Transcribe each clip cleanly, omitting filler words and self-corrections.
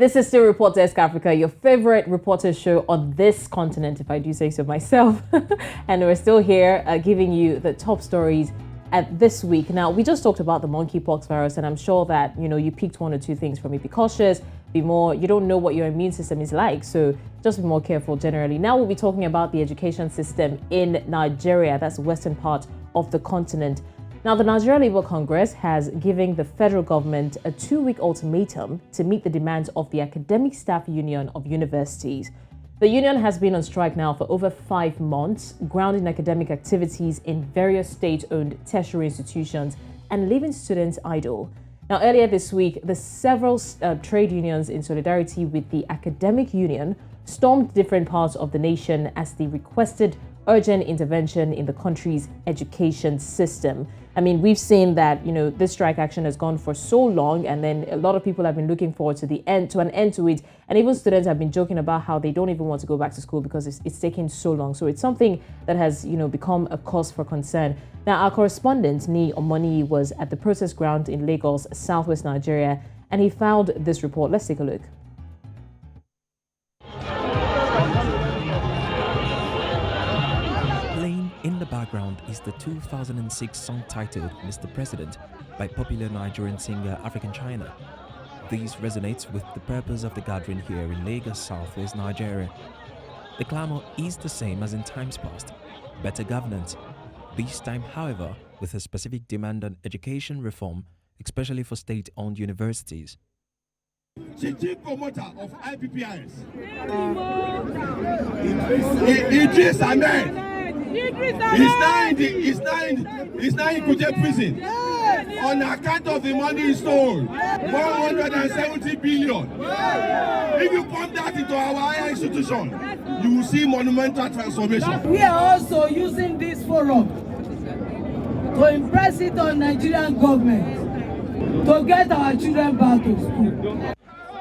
This is still Report Desk Africa, your favorite reporter show on this continent, if I do say so myself. And we're still here giving you the top stories at this week. Now, we just talked about the monkeypox virus, and I'm sure that, you picked one or two things from it. Be cautious, be more, you don't know what your immune system is like, so just be more careful generally. Now we'll be talking about the education system in Nigeria, that's the western part of the continent. Now, the Nigeria Labour Congress has given the federal government a 2-week ultimatum to meet the demands of the Academic Staff Union of Universities. The union has been on strike now for over 5 months, grounding academic activities in various state-owned tertiary institutions and leaving students idle. Now, earlier this week, the several trade unions, in solidarity with the academic union, stormed different parts of the nation as they requested urgent intervention in the country's education system. I mean, we've seen that, this strike action has gone for so long, and then a lot of people have been looking forward to an end to it. And even students have been joking about how they don't even want to go back to school because it's taking so long. So it's something that has, become a cause for concern. Now, our correspondent, Niyi Omoniyi, was at the protest ground in Lagos, southwest Nigeria, and he found this report. Let's take a look. In the background is the 2006 song titled Mr. President by popular Nigerian singer African China. This resonates with the purpose of the gathering here in Lagos, southwest Nigeria. The clamor is the same as in times past, better governance. This time, however, with a specific demand on education reform, especially for state-owned universities. The chief promoter of IPPIS, Idris Ahmed, he's now in Kuje prison on account of the money he stole, 170 billion. If you pump that into our higher institution, you will see monumental transformation. We are also using this forum to impress it on Nigerian government to get our children back to school.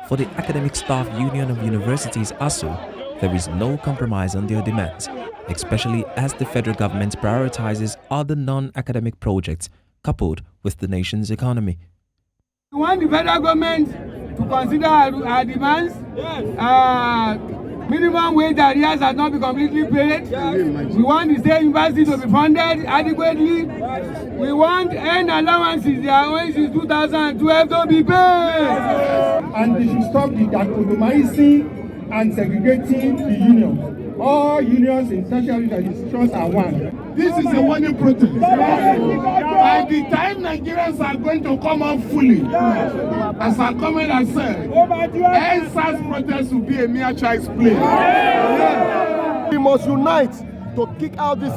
For the Academic Staff Union of Universities, ASUU, there is no compromise on their demands, especially as the federal government prioritizes other non-academic projects coupled with the nation's economy. We want the federal government to consider our demands. Minimum wage arrears has not been completely paid. We want the state university to be funded adequately. We want end allowances, their own since 2012 to be paid. And they should stop the dichotomizing and segregating the unions. All unions in tertiary institutions are one. This is a warning protest. By the time Nigerians are going to come out fully, as our comment has said, NSAS protest will be a mere child's play. We must unite to kick out this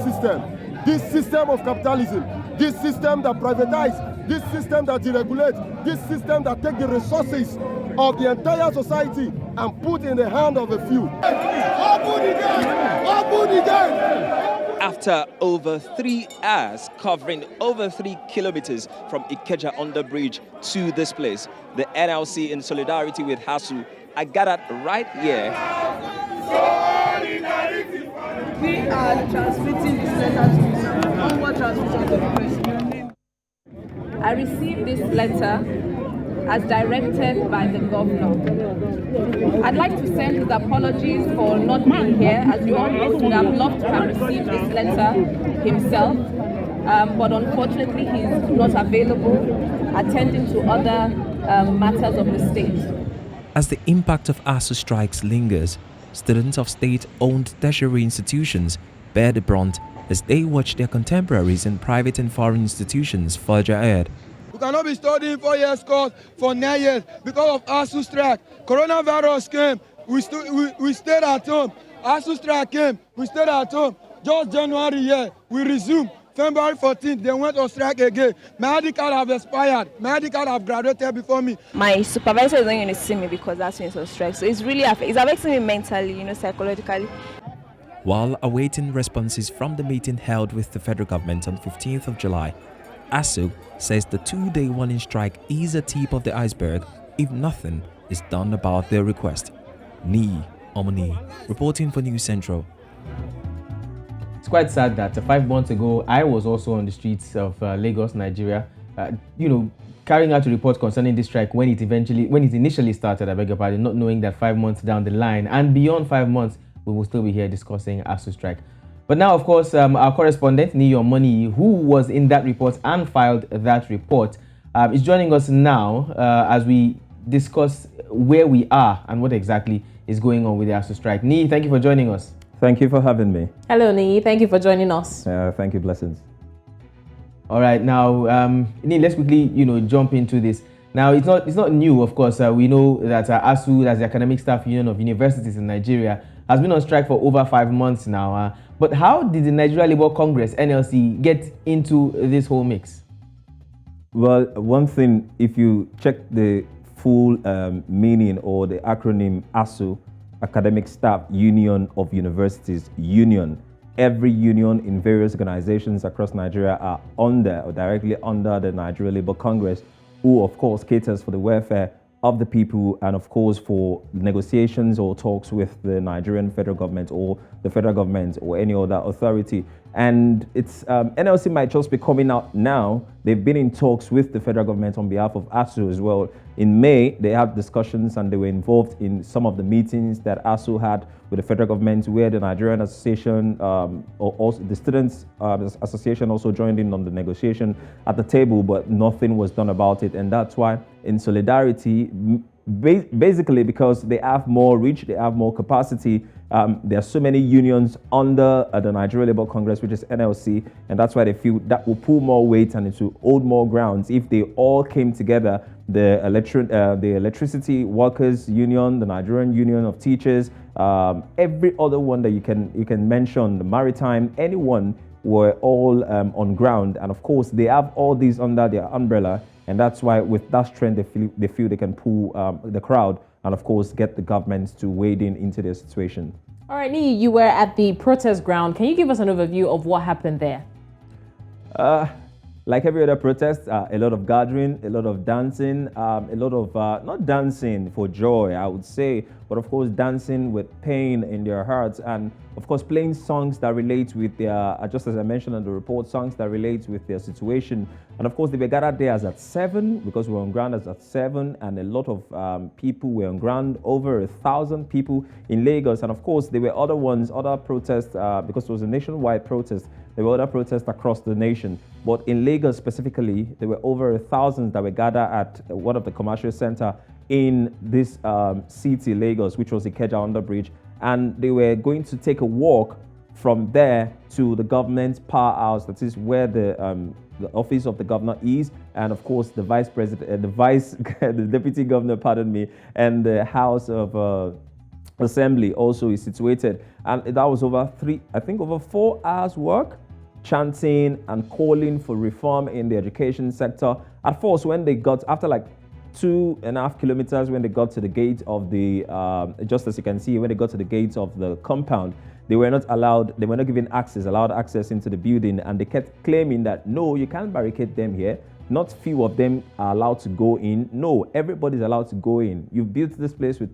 system of capitalism, this system that privatizes, this system that deregulates, this system that takes the resources of the entire society and put in the hand of a few. After over 3 hours covering over 3 kilometers from Ikeja Underbridge to this place, the NLC, in solidarity with ASUU, are gathered right here. We are transmitting this letter to you. Onward transmission to the president. I received this letter as directed by the governor. I'd like to send his apologies for not being here, as you all know, he would have loved to have received this letter himself, but unfortunately he's not available, attending to other matters of the state. As the impact of ASUU strikes lingers, students of state-owned tertiary institutions bear the brunt as they watch their contemporaries in private and foreign institutions forge ahead. We cannot be studying 4 years course for 9 years because of ASUU strike. Coronavirus came, we stayed at home. ASUU strike came, we stayed at home. Just January here, we resumed. February 14th, they went on strike again. My ID card have expired. My ID card have graduated before me. My supervisor is not going to see me because that's when it's on strike. So it's affecting me mentally, psychologically. While awaiting responses from the meeting held with the federal government on 15th of July, ASUU says the 2-day warning strike is a tip of the iceberg if nothing is done about their request. Niyi Omoniyi, reporting for News Central. It's quite sad that 5 months ago, I was also on the streets of Lagos, Nigeria, carrying out a report concerning this strike when it initially started, I beg your pardon, not knowing that 5 months down the line and beyond 5 months, we will still be here discussing ASUU strike. But now, of course, our correspondent, Niyi Omoniyi, who was in that report and filed that report, is joining us now as we discuss where we are and what exactly is going on with the ASUU strike. Niyi, thank you for joining us. Thank you for having me. Hello, Niyi. Thank you for joining us. Thank you, blessings. All right, now, Niyi, let's quickly, jump into this. Now, it's not new, of course. We know that ASUU, that's the Academic Staff Union of Universities in Nigeria, has been on strike for over 5 months now. But how did the Nigeria Labour Congress, NLC, get into this whole mix? Well, one thing, if you check the full meaning or the acronym ASUU, Academic Staff Union of Universities, Union, every union in various organizations across Nigeria are under or directly under the Nigeria Labour Congress, who of course caters for the welfare of the people and of course for negotiations or talks with the Nigerian federal government or the federal government or any other authority. And it's NLC might just be coming out now. They've been in talks with the federal government on behalf of ASUU as well. In May, they had discussions and they were involved in some of the meetings that ASUU had with the federal government, where the Nigerian Association, or also the Students Association also joined in on the negotiation at the table, but nothing was done about it. And that's why, in solidarity, basically because they have more reach, they have more capacity, there are so many unions under the Nigeria Labour Congress, which is NLC, and that's why they feel that will pull more weight and it will hold more grounds if they all came together. The Electricity Workers Union, the Nigerian Union of Teachers, every other one that you can mention, the Maritime, anyone, were all on ground. And of course, they have all these under their umbrella. And that's why with that strength, they feel they can pull the crowd and of course get the government to wade into their situation. All right, Niyi, you were at the protest ground. Can you give us an overview of what happened there? Like every other protest, a lot of gathering, a lot of dancing, a lot of, not dancing for joy, I would say, but of course dancing with pain in their hearts, and of course playing songs that relate with their, just as I mentioned in the report, songs that relate with their situation. And of course they were gathered there as at 7, because we were on ground as at 7, and a lot of people were on ground, over 1,000 people in Lagos. And of course there were other ones, other protests, because it was a nationwide protest. There were other protests across the nation. But in Lagos specifically, there were over 1,000 that were gathered at one of the commercial centers in this city, Lagos, which was Ikeja Underbridge. And they were going to take a walk from there to the government powerhouse, that is where the office of the governor is, and of course the vice president, the deputy governor, pardon me, and the House of Assembly also is situated. And that was over 4 hours work, chanting and calling for reform in the education sector. At first, when they got, after like 2.5 kilometers, when they got to the gate of the, just as you can see, when they got to the gates of the compound, they were not allowed, they were not given allowed access into the building, and they kept claiming that, no, you can't barricade them here. Not few of them are allowed to go in. No, everybody's allowed to go in. You've built this place with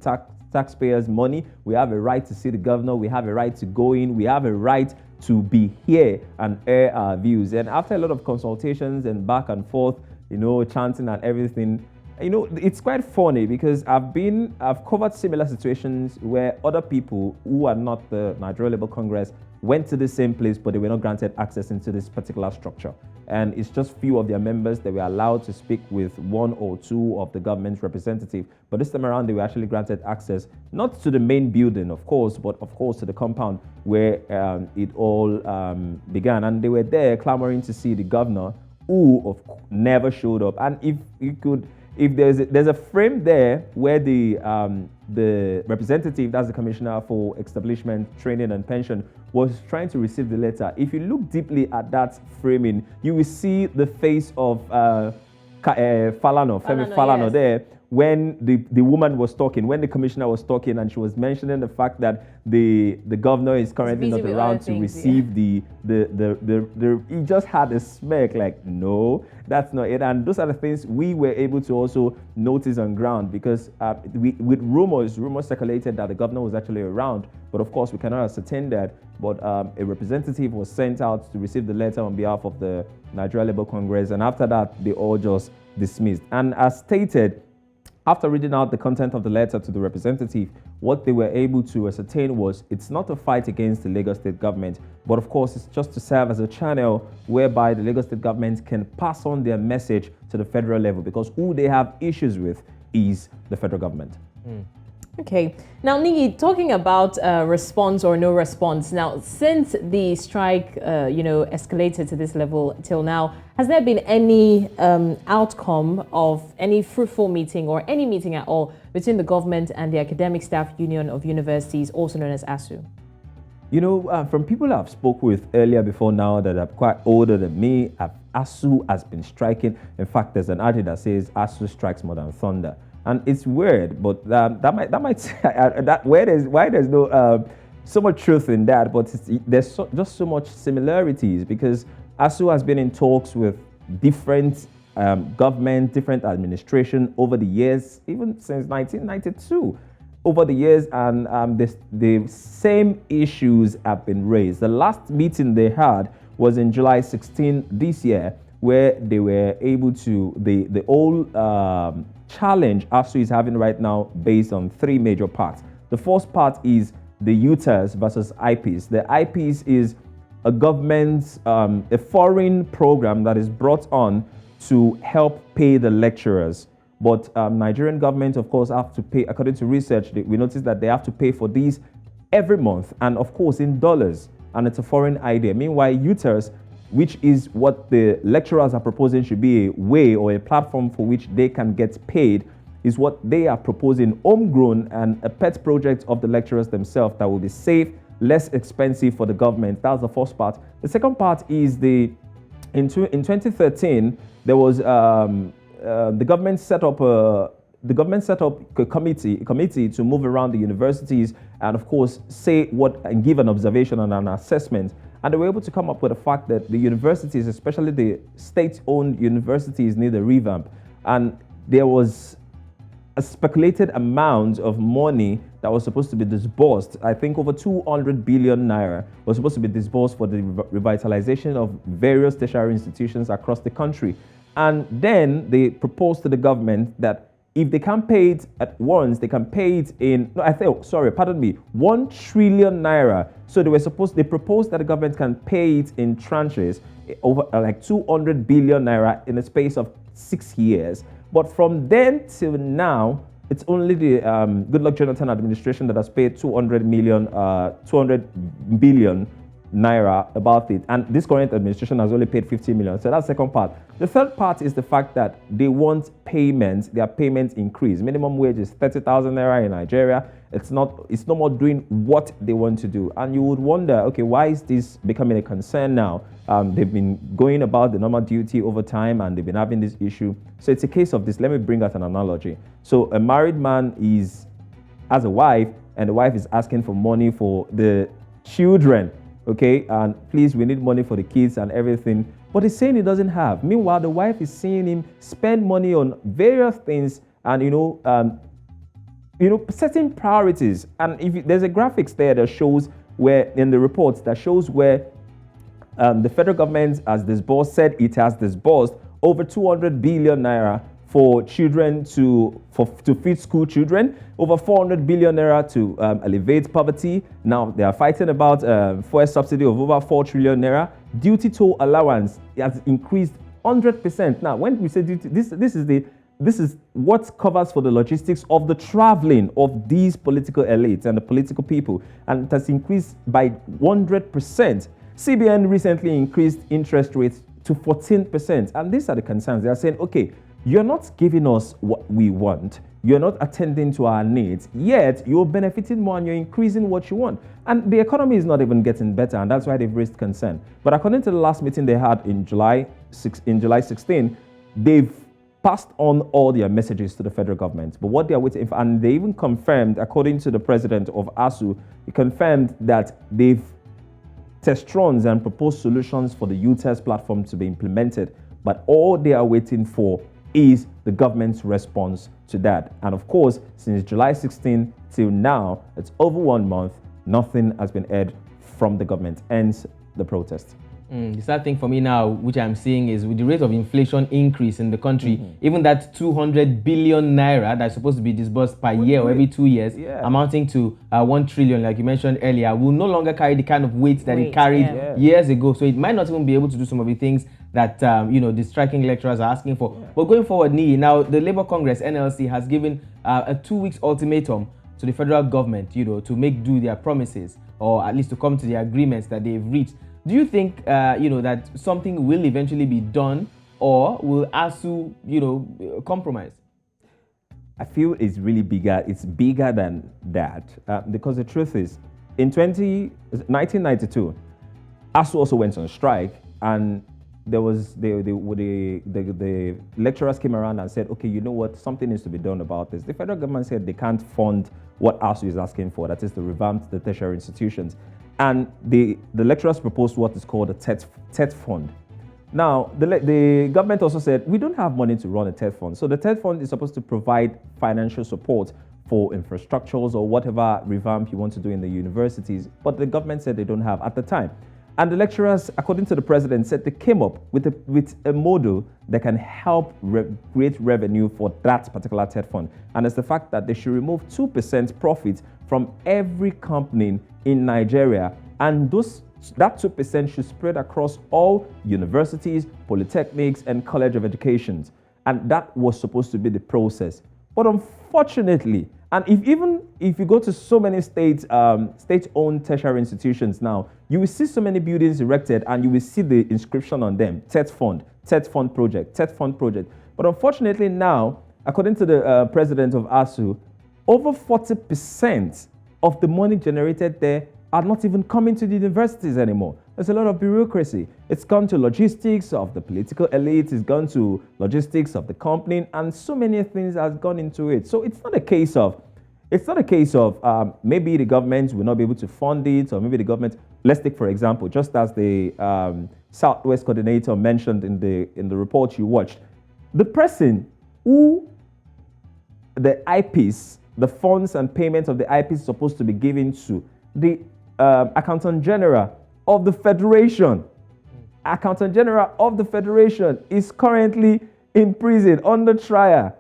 taxpayers' money. We have a right to see the governor. We have a right to go in. We have a right to be here and air our views. And after a lot of consultations and back and forth, chanting and everything, it's quite funny because I've covered similar situations where other people who are not the Nigeria Labour Congress went to the same place, but they were not granted access into this particular structure. And it's just few of their members that were allowed to speak with 1 or 2 of the government's representatives. But this time around, they were actually granted access, not to the main building, of course, but of course to the compound where it all began. And they were there clamoring to see the governor, who never showed up. And if there's a frame there where the representative, that's the Commissioner for Establishment, Training and Pension, was trying to receive the letter. If you look deeply at that framing, you will see the face of Femi Falana yes, there, when the woman was talking, when the commissioner was talking, and she was mentioning the fact that the governor is currently not around to receive the he just had a smirk like, no, that's not it. And those are the things we were able to also notice on ground, because with rumors circulated that the governor was actually around, but of course we cannot ascertain that. But a representative was sent out to receive the letter on behalf of the Nigeria Labour Congress, and after that they all just dismissed. And as stated, after reading out the content of the letter to the representative, what they were able to ascertain was it's not a fight against the Lagos State government, but of course it's just to serve as a channel whereby the Lagos State government can pass on their message to the federal level, because who they have issues with is the federal government. Okay. Now, Niyi, talking about response or no response. Now, since the strike, escalated to this level till now, has there been any outcome of any fruitful meeting or any meeting at all between the government and the Academic Staff Union of Universities, also known as ASUU? You know, from people I've spoke with earlier before now that are quite older than me, ASUU has been striking. In fact, there's an article that says ASUU strikes more than thunder. And it's weird, but why there's no so much truth in that, but there's just so much similarities, because ASUU has been in talks with different government, different administration over the years, even since 1992, over the years, and the same issues have been raised. The last meeting they had was in July 16 this year, where they were able to, the old challenge ASUU is having right now based on three major parts. The first part is the UTERS versus IPs. The IPs is a government, a foreign program that is brought on to help pay the lecturers. But Nigerian government, of course, have to pay, according to research, we noticed that they have to pay for these every month, and of course in dollars, and it's a foreign idea. Meanwhile, UTERS, which is what the lecturers are proposing should be a way or a platform for which they can get paid, is what they are proposing, homegrown and a pet project of the lecturers themselves that will be safe, less expensive for the government. That's the first part. The second part is in 2013, there was the government set up a committee to move around the universities and of course say what and give an observation and an assessment. And they were able to come up with the fact that the universities, especially the state-owned universities, need a revamp. And there was a speculated amount of money that was supposed to be disbursed. I think over 200 billion naira was supposed to be disbursed for the revitalization of various tertiary institutions across the country. And then they proposed to the government that if they can't pay it at once, they can pay it in, 1 trillion naira. So they proposed that the government can pay it in tranches over like 200 billion naira in a space of 6 years. But from then till now, it's only the Goodluck Jonathan administration that has paid 200 billion naira about it, and this current administration has only paid 50 million. So that's the second part. The third part is the fact that they want payments, their payments increase. Minimum wage is 30,000 naira in Nigeria. It's no more doing what they want to do. And you would wonder, okay, why is this becoming a concern now? They've been going about the normal duty over time and they've been having this issue. So it's a case of this. Let me bring out an analogy. So a married man has a wife, and the wife is asking for money for the children. Okay, and please, we need money for the kids and everything. But he's saying he doesn't have. Meanwhile, the wife is seeing him spend money on various things and, setting priorities. And if there's a graphics there that shows where, in the reports, that shows where the federal government has said it has disbursed over 200 billion naira for children to feed school children, over 400 billion naira to alleviate poverty. Now they are fighting about fuel subsidy of over 4 trillion naira. Duty toll allowance has increased 100%. Now, when we say duty, this is what covers for the logistics of the traveling of these political elites and the political people, and it has increased by 100%. CBN recently increased interest rates to 14%, and these are the concerns. They are saying, okay, you're not giving us what we want. You're not attending to our needs, yet you're benefiting more and you're increasing what you want. And the economy is not even getting better, and that's why they've raised concern. But according to the last meeting they had in July 16, they've passed on all their messages to the federal government. But what they are waiting for, and they even confirmed, according to the president of ASUU, he confirmed that they've test runs and proposed solutions for the UTEST platform to be implemented. But all they are waiting for is the government's response to that. And of course, since July 16 till now, it's over 1 month, nothing has been heard from the government, hence the protest. The sad thing for me now, which I'm seeing, is with the rate of inflation increase in the country, even that 200 billion naira that's supposed to be disbursed per year or every 2 years, amounting to 1 trillion, like you mentioned earlier, will no longer carry the kind of weight that it carried years ago. So it might not even be able to do some of the things that the striking lecturers are asking for. But going forward, Niyi, now the Labour Congress, NLC, has given a 2 weeks ultimatum to the federal government, to make do their promises, or at least to come to the agreements that they've reached. Do you think, that something will eventually be done, or will ASUU, compromise? I feel it's really bigger. It's bigger than that, because the truth is, in 1992, ASUU also went on strike, and there was the lecturers came around and said, okay, you know what, something needs to be done about this. The federal government said they can't fund what ASUU is asking for, that is to revamp the tertiary institutions. And the lecturers proposed what is called a TET fund. Now, the government also said, we don't have money to run a TET fund. So the TET fund is supposed to provide financial support for infrastructures or whatever revamp you want to do in the universities. But the government said they don't have at the time. And the lecturers, according to the president, said they came up with a model that can help create revenue for that particular TET fund. And it's the fact that they should remove 2% profit from every company in Nigeria, and that 2% should spread across all universities, polytechnics, and college of education. And that was supposed to be the process. But unfortunately, and if you go to so many state-owned tertiary institutions now, you will see so many buildings erected, and you will see the inscription on them: TET fund project, TET fund project. But unfortunately now, according to the president of ASUU, over 40% of the money generated there are not even coming to the universities anymore. There's a lot of bureaucracy. It's gone to logistics of the political elite, it's gone to logistics of the company, and so many things have gone into it. So it's not a case of maybe the government will not be able to fund it, or maybe the government, let's take for example, just as the Southwest coordinator mentioned in the report you watched, the person who the IPs, the funds and payments of the IPs is supposed to be given to, the Accountant General of the Federation. Accountant General of the Federation is currently in prison under trial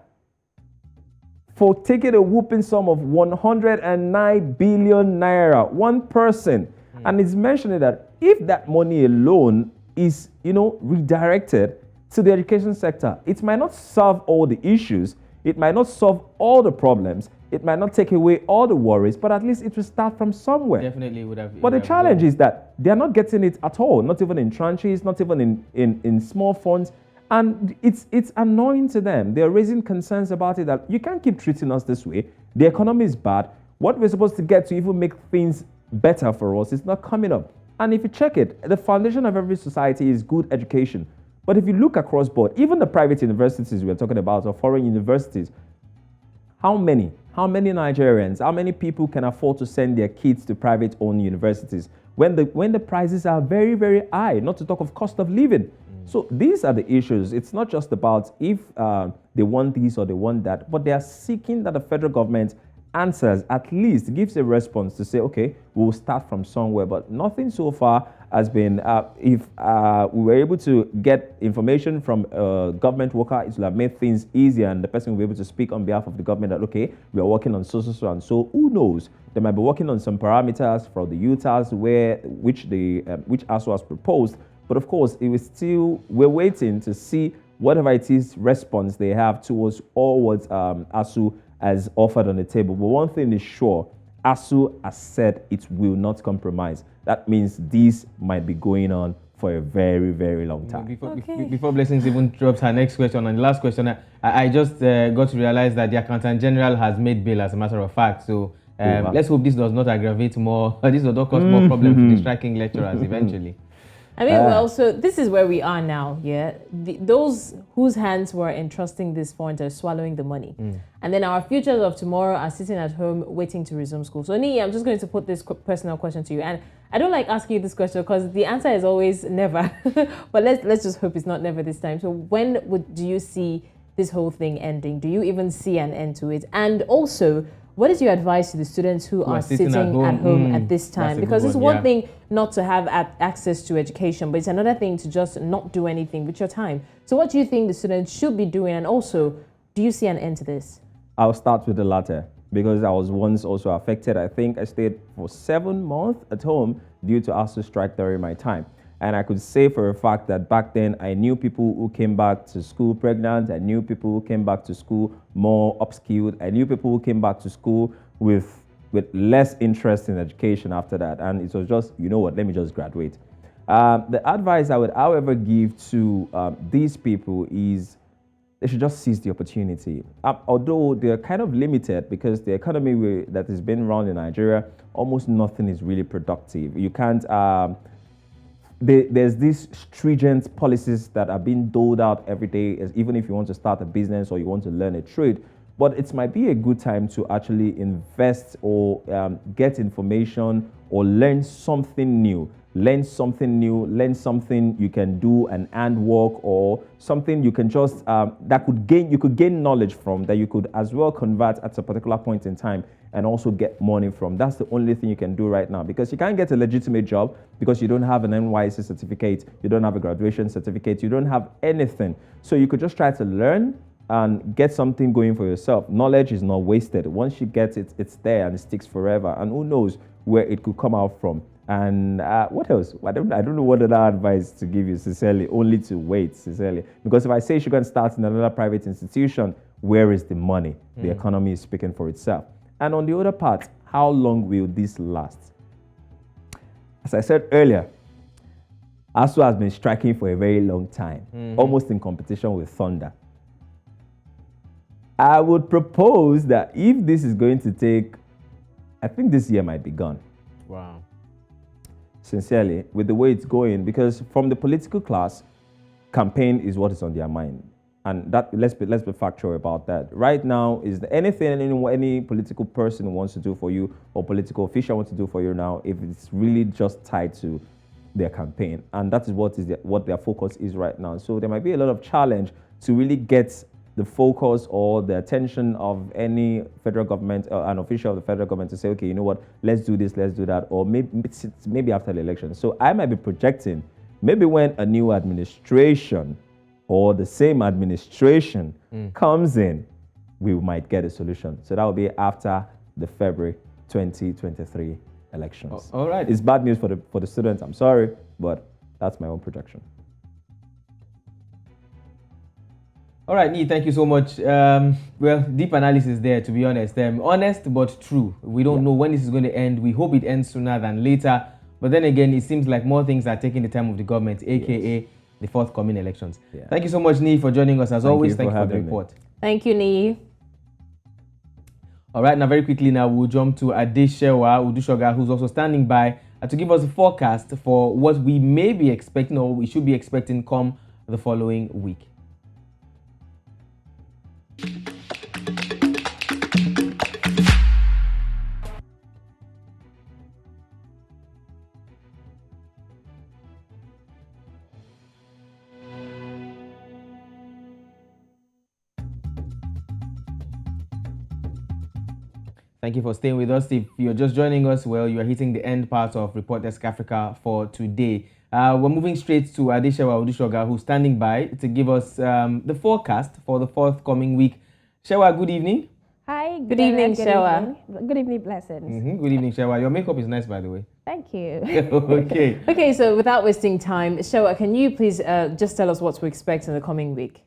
for taking a whooping sum of 109 billion naira. One person. And it's mentioning that if that money alone is, redirected to the education sector, it might not solve all the issues. It might not solve all the problems. It might not take away all the worries, but at least it will start from somewhere. Definitely would have. But the challenge is that they are not getting it at all, not even in tranches, not even in small funds. And it's annoying to them. They're raising concerns about it, that you can't keep treating us this way. The economy is bad. What we're supposed to get to even make things better for us is not coming up. And if you check it, the foundation of every society is good education. But if you look across board, even the private universities we're talking about, or foreign universities, how many Nigerians, how many people can afford to send their kids to private-owned universities when the prices are very, very high, not to talk of cost of living? So these are the issues. It's not just about if they want this or they want that, but they are seeking that the federal government answers, at least gives a response to say, okay, we'll start from somewhere. But nothing so far has been, if we were able to get information from a government worker, it will have made things easier, and the person will be able to speak on behalf of the government that, okay, we are working on so and so. Who knows? They might be working on some parameters for the UTAS which ASUU has proposed. But of course, we're waiting to see whatever it is response they have towards all what ASUU has offered on the table. But one thing is sure, ASUU has said it will not compromise. That means this might be going on for a very, very long time. Before Blessings even drops her next question, and the last question, I just got to realize that the Accountant General has made bail, as a matter of fact. So let's hope this does not aggravate more, this does not cause more problems to the striking lecturers eventually. I mean, well, so this is where we are now, yeah? Those whose hands were entrusting this fund are swallowing the money. And then our futures of tomorrow are sitting at home waiting to resume school. So, Niyi, I'm just going to put this personal question to you. And I don't like asking you this question because the answer is always never. But let's just hope it's not never this time. So when do you see this whole thing ending? Do you even see an end to it? And also, what is your advice to the students who are sitting at home at this time? Because it's one thing not to have access to education, but it's another thing to just not do anything with your time. So what do you think the students should be doing? And also, do you see an end to this? I'll start with the latter because I was once also affected. I think I stayed for 7 months at home due to ASUU strike during my time. And I could say for a fact that back then I knew people who came back to school pregnant. I knew people who came back to school more upskilled. I knew people who came back to school with less interest in education after that. And it was just, you know what, let me just graduate. The advice I would, however, give to these people is they should just seize the opportunity. Although they're kind of limited because the economy that has been run in Nigeria, almost nothing is really productive. You can't, there's these stringent policies that are being doled out every day, even if you want to start a business or you want to learn a trade. But it might be a good time to actually invest or get information or learn something new. Learn something new, learn something you can do and work, or something you can just you could gain knowledge from, that you could as well convert at a particular point in time and also get money from. That's the only thing you can do right now, because you can't get a legitimate job because you don't have an NYSC certificate, you don't have a graduation certificate, you don't have anything. So you could just try to learn and get something going for yourself. Knowledge is not wasted. Once you get it, it's there and it sticks forever. And who knows where it could come out from. And what else? I don't know what other advice to give you, sincerely, only to wait, sincerely. Because if I say you should go and start in another private institution, where is the money? The economy is speaking for itself. And on the other part, how long will this last? As I said earlier, ASUU has been striking for a very long time, almost in competition with thunder. I would propose that if this is going to take, I think this year might be gone. Wow. Sincerely, with the way it's going, because from the political class, campaign is what is on their mind. And that, let's be factual about that. Right now, is there anything any political person wants to do for you or political official wants to do for you now, if it's really just tied to their campaign. And that is what their focus is right now. So there might be a lot of challenge to really get the focus or the attention of any federal government or an official of the federal government to say, okay, you know what, let's do this, let's do that, or maybe after the election. So I might be projecting maybe when a new administration or the same administration comes in, we might get a solution. So that will be after the February 2023 elections. All right. It's bad news for the students, I'm sorry, but that's my own projection. All right, Niyi, thank you so much. Well, deep analysis there, to be honest. Honest but true. We don't know when this is going to end. We hope it ends sooner than later. But then again, it seems like more things are taking the time of the government, aka the forthcoming elections. Yeah. Thank you so much, Niyi, for joining us. As always, thank you for the report. Thank you, Niyi. All right, now very quickly now, we'll jump to Adeshewa Udushoga, who's also standing by to give us a forecast for what we may be expecting or we should be expecting come the following week. Thank you for staying with us. If you're just joining us, well, you are hitting the end part of Report Desk Africa for today. We're moving straight to Adeshewa Udushoga, who's standing by to give us the forecast for the forthcoming week. Shewa, good evening. Hi. Good evening, Shewa. Good evening, blessings. Good evening, Shewa. Your makeup is nice, by the way. Thank you. Okay. Okay, so without wasting time, Shewa, can you please just tell us what to expect in the coming week?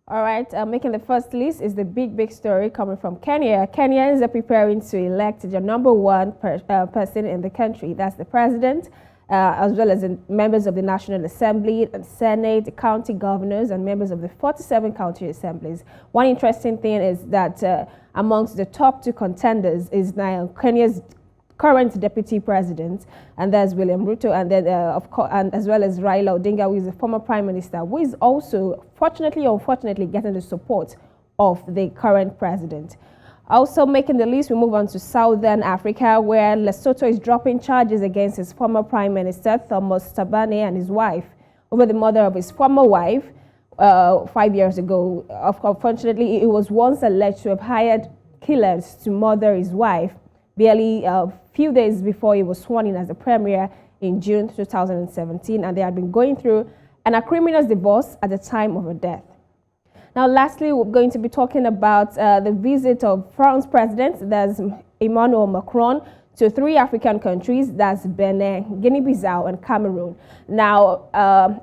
All right, making the first list is the big story coming from Kenya. Kenyans are preparing to elect the number one person in the country. That's the president, as well as the members of the National Assembly and Senate, the county governors, and members of the 47 county assemblies. One interesting thing is that amongst the top two contenders is now Kenya's current deputy president, and there's William Ruto, and then of course, and as well as Raila Odinga, who is the former prime minister, who is also, fortunately or unfortunately, getting the support of the current president. Also making the list, we move on to Southern Africa, where Lesotho is dropping charges against his former prime minister, Thomas Tabane, and his wife over the murder of his former wife 5 years ago. Unfortunately, it was once alleged to have hired killers to murder his wife barely a few days before he was sworn in as the premier in June 2017, and they had been going through an acrimonious divorce at the time of her death. Now, lastly, we're going to be talking about the visit of France president, that's Emmanuel Macron, to 3 African countries, that's Benin, Guinea-Bissau, and Cameroon. Now,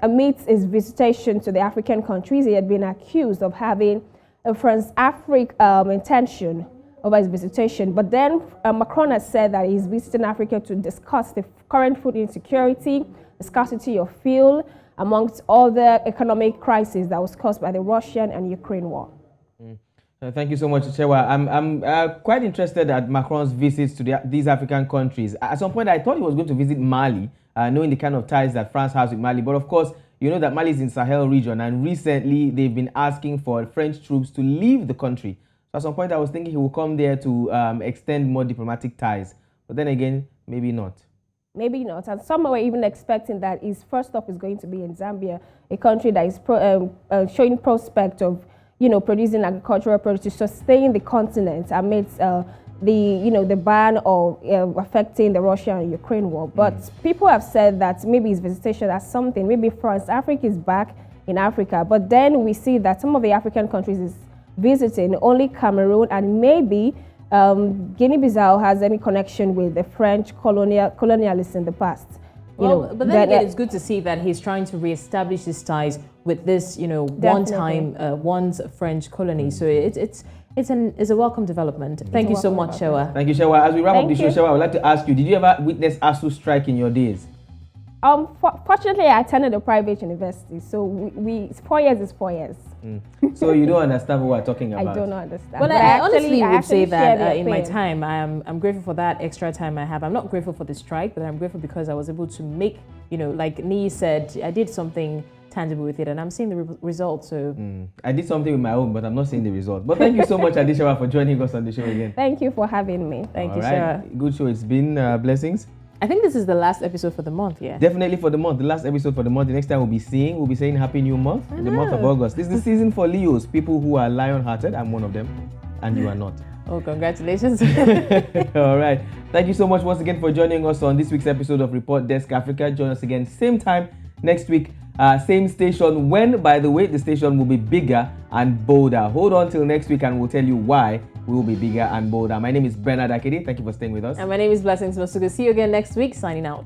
amidst his visitation to the African countries, he had been accused of having a France-Africa intention over his visitation. But then Macron has said that he's visiting Africa to discuss the current food insecurity, the scarcity of fuel, amongst other economic crises that was caused by the Russian and Ukraine war. Thank you so much, Chewa. I'm quite interested at Macron's visits to these African countries. At some point, I thought he was going to visit Mali, knowing the kind of ties that France has with Mali. But of course, you know that Mali is in Sahel region, and recently they've been asking for French troops to leave the country. So at some point, I was thinking he will come there to extend more diplomatic ties. But then again, maybe not. Maybe not. And some were even expecting that his first stop is going to be in Zambia, a country that is showing prospect of, producing agricultural products to sustain the continent amidst the ban of affecting the Russia and Ukraine war. But people have said that maybe his visitation has something. Maybe France, Africa is back in Africa. But then we see that some of the African countries is visiting only Cameroon, and maybe Guinea-Bissau has any connection with the French colonialists in the past. Well, but then again, it's good to see that he's trying to reestablish his ties with this, once French colony. So it's a welcome development. Thank you so much, Shewa. Thank you, Shewa. As we wrap up the show, Shewa, I would like to ask you, did you ever witness ASUU strike in your days? Fortunately, I attended a private university, so it's 4 years is 4 years. So you don't understand what we're talking about? I don't understand. Well, I honestly would say that in my time, I'm grateful for that extra time I have. I'm not grateful for the strike, but I'm grateful because I was able to make, like Niyi said, I did something tangible with it, and I'm seeing the results. So I did something with my own, but I'm not seeing the result. But thank you so much, Adishawa, for joining us on the show again. Thank you for having me. Thank you, Sarah. Good show. It's been blessings. I think this is the last episode for the month, yeah? Definitely for the month, the last episode for the month. The next time we'll be saying Happy New Month in the month of August. This is the season for Leos, people who are lion-hearted. I'm one of them, and you are not. Oh, congratulations. All right. Thank you so much once again for joining us on this week's episode of Report Desk Africa. Join us again, same time next week, same station, when, by the way, the station will be bigger and bolder. Hold on till next week and we'll tell you why we will be bigger and bolder. My name is Bernard Akede. Thank you for staying with us. And my name is Blessings Mosugu. See you again next week. Signing out.